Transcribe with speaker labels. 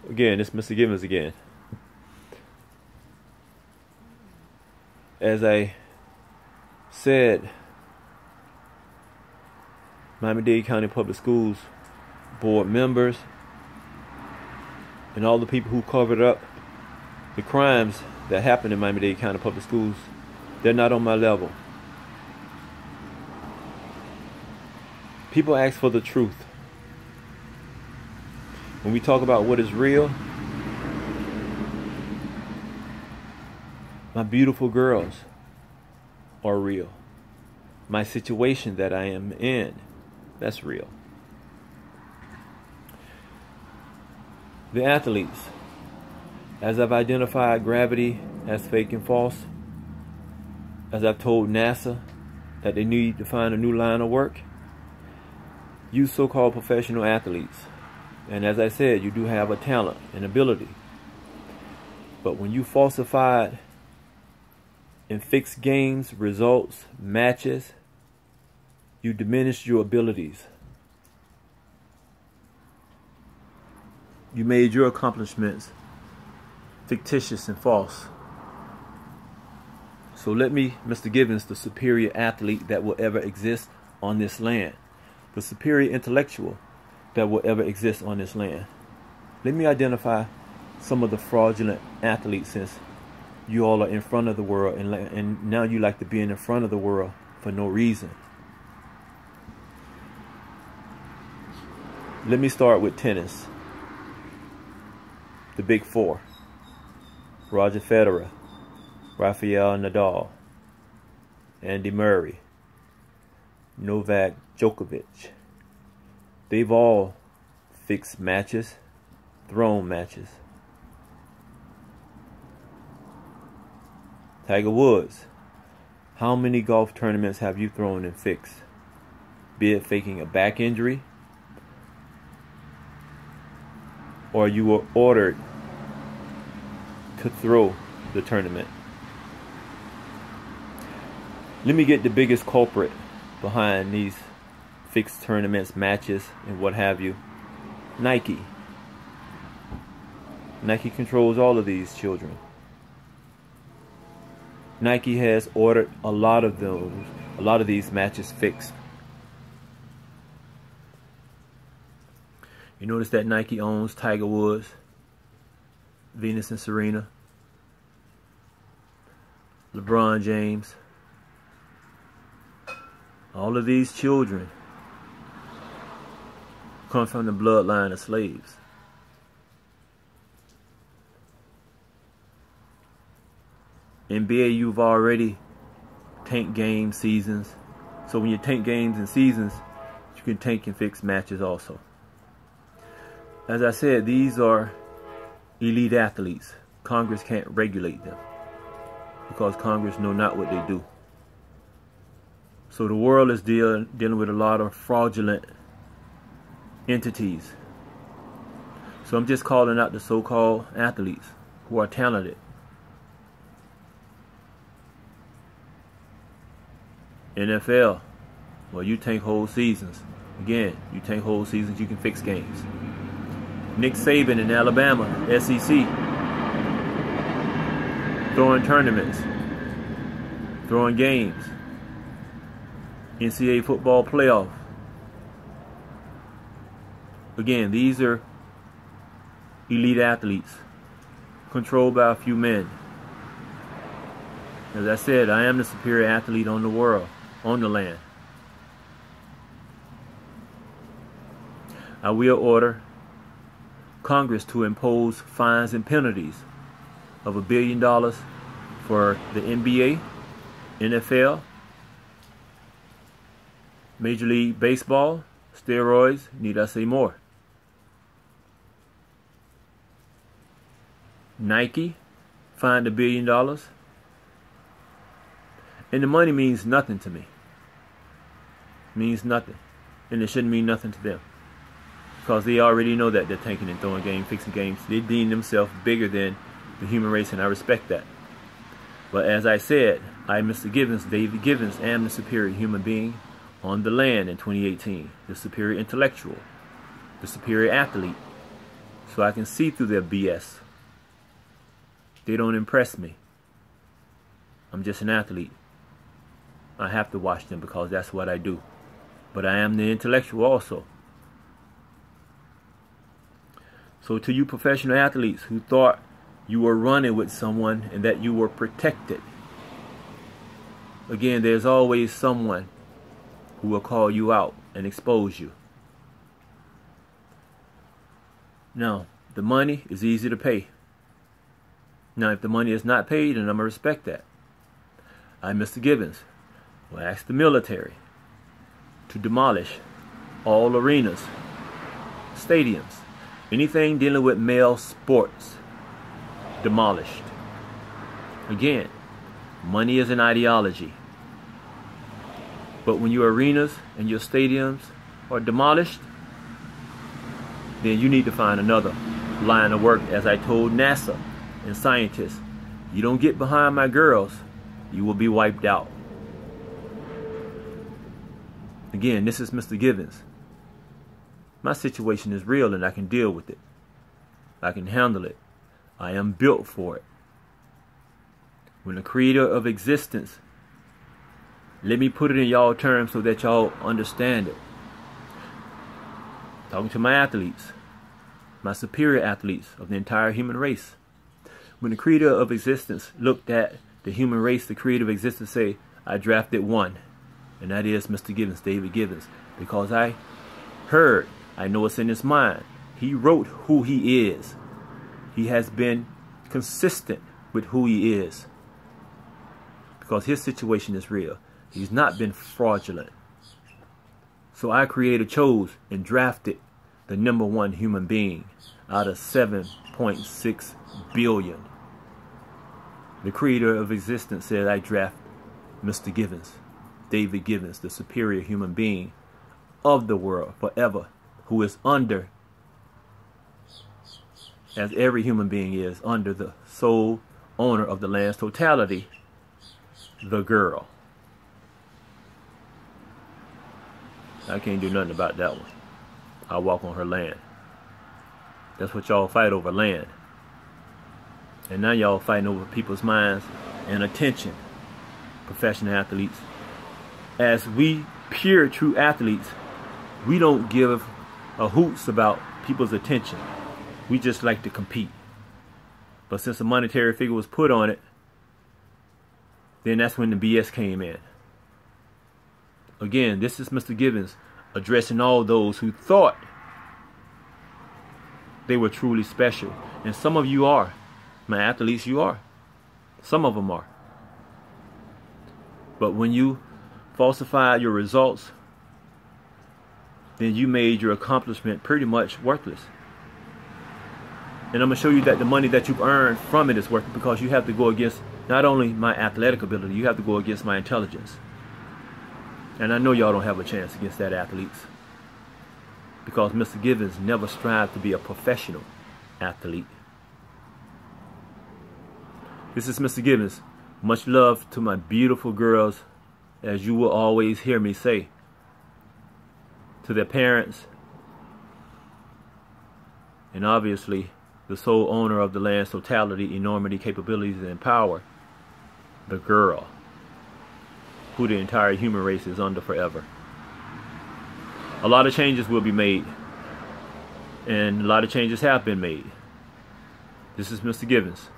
Speaker 1: Again, it's Mr. Givens again. As I said, Miami-Dade County Public Schools board members and all the people who covered up the crimes that happened in Miami-Dade County Public Schools, they're not on my level. People ask for the truth. When we talk about what is real, my beautiful girls are real. My situation that I am in, that's real. The athletes, as I've identified gravity as fake and false, as I've told NASA that they need to find a new line of work, you so-called professional athletes, and as I said, you do have a talent and ability, but when you falsified and fixed games, results, matches, you diminished your abilities. You made your accomplishments fictitious and false. So let me, Mr. Givens, the superior athlete that will ever exist on this land, the superior intellectual that will ever exist on this land, let me identify some of the fraudulent athletes, since you all are in front of the world, and now you like to be in the front of the world for no reason. Let me start with tennis. The big four: Roger Federer, Rafael Nadal, Andy Murray, Novak Djokovic. They've all fixed matches, thrown matches. Tiger Woods, how many golf tournaments have you thrown and fixed? Be it faking a back injury, or you were ordered to throw the tournament. Let me get the biggest culprit behind these fixed tournaments, matches, and what have you. Nike. Nike controls all of these children. Nike has ordered a lot of these matches fixed. You notice that Nike owns Tiger Woods, Venus and Serena, LeBron James. All of these children come from the bloodline of slaves. NBA, you've already tanked game seasons. So when you tank games and seasons, you can tank and fix matches also. As I said, these are elite athletes. Congress can't regulate them because Congress know not what they do. So the world is dealing with a lot of fraudulent entities. So I'm just calling out the so-called athletes who are talented. NFL, well, you tank whole seasons. Again, you tank whole seasons, you can fix games. Nick Saban in Alabama, SEC, throwing tournaments, throwing games, NCAA football playoff. Again, these are elite athletes controlled by a few men. As I said, I am the superior athlete on the world, on the land. I will order Congress to impose fines and penalties of $1 billion for the NBA, NFL, Major League Baseball, steroids, need I say more? Nike fined $1 billion. And the money means nothing to me. Means nothing. And it shouldn't mean nothing to them. Because they already know that they're tanking and throwing games, fixing games. They deem themselves bigger than the human race, and I respect that. But as I said, I, Mr. Givens, David Givens, am the superior human being on the land in 2018. The superior intellectual. The superior athlete. so I can see through their BS. They don't impress me. I'm just an athlete. I have to watch them because that's what I do. But I am the intellectual also. So to you professional athletes who thought you were running with someone and that you were protected, again, there's always someone who will call you out and expose you. Now, the money is easy to pay. Now, if the money is not paid, then I'm going to respect that. I, Mr. Givens, will ask the military to demolish all arenas, stadiums, anything dealing with male sports, demolished. Again, money is an ideology. But when your arenas and your stadiums are demolished, then you need to find another line of work. As I told NASA and scientists, you don't get behind my girls, you will be wiped out. Again, this is Mr. Givens. My situation is real and I can deal with it. I can handle it. I am built for it. When the creator of existence, let me put it in y'all terms so that y'all understand it. Talking to my athletes, my superior athletes of the entire human race. When the creator of existence looked at the human race, the creator of existence say, I drafted one. And that is Mr. Givens, David Givens. Because I heard, I know it's in his mind. He wrote who he is. He has been consistent with who he is. Because his situation is real. He's not been fraudulent. So I chose and drafted the #1 human being out of 7.6 billion. The creator of existence said I draft Mr. Givens, David Givens, the superior human being of the world forever, who is under, as every human being is, under the sole owner of the land's totality, the girl. I can't do nothing about that one. I walk on her land. That's what y'all fight over, land. And now y'all fighting over people's minds and attention, professional athletes. As we pure true athletes, we don't give a hoots about people's attention. We just like to compete. But since a monetary figure was put on it, then that's when the BS came in. Again, this is Mr. Givens addressing all those who thought they were truly special. And some of you are. My athletes, you are. Some of them are. But when you falsified your results, then you made your accomplishment pretty much worthless. And I'm going to show you that the money that you've earned from it is worth it, because you have to go against not only my athletic ability, you have to go against my intelligence. And I know y'all don't have a chance against that, athletes. Because Mr. Givens never strived to be a professional athlete. This is Mr. Givens. Much love to my beautiful girls, as you will always hear me say. To their parents, and obviously the sole owner of the land's totality, enormity, capabilities, and power, the girl, who the entire human race is under forever. A lot of changes will be made, and a lot of changes have been made. This is Mr. Givens.